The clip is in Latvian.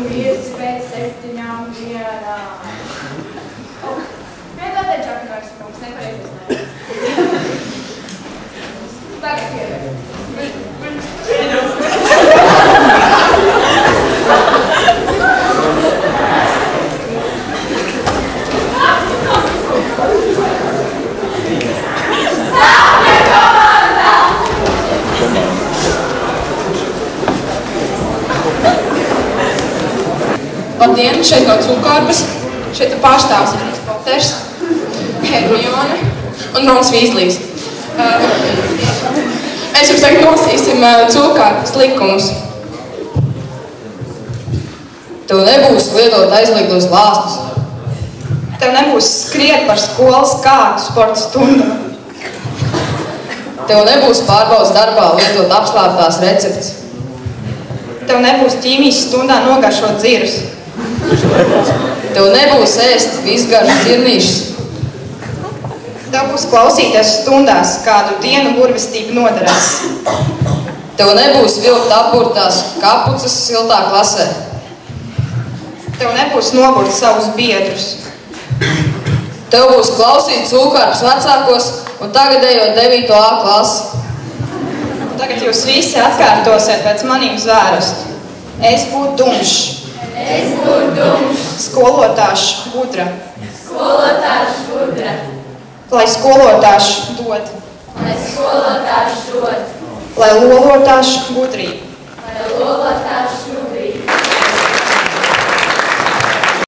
vīrs pēc 7 dienām. Vienkārši Čakanāks kungs, nepareiz uznājums. Tagad ievēr. Labdien, šeit no Cūkārbas, šeit ir pārstāvs Harrys Poters, Hermione un Rons Vīzlijs. Mēs jums tagad nosīsim Cūkārbas likumus. Tev nebūs lietot aizliegtos lāstus. Tev nebūs skriet par skolas kārtu sporta stundā. Tev nebūs pārbaudas darbā lietot apslēptās receptes. Tev nebūs ķīmijas stundā nogaršot dzirus. Tev nebūs ēst visgaršas zirnīšas. Tev būs klausīties stundās, kādu dienu burvestība noderēs. Tev nebūs vilkt apburtās kapucas siltā klasē. Tev nebūs noburt savus biedrus. Tev būs klausīt Cūkārbas vecākos un tagadējo 9. A klasi. Tagad jūs visi atkārtosiet pēc maniem zvērastu. Es būtu dumšs. Es būtu dumšs. Skolotāšs gudra. Skolotāšs gudra. Lai skolotāšs dod. Lai skolotāšs dod. Lai lolotāšs gudrība. Lai lolotāšs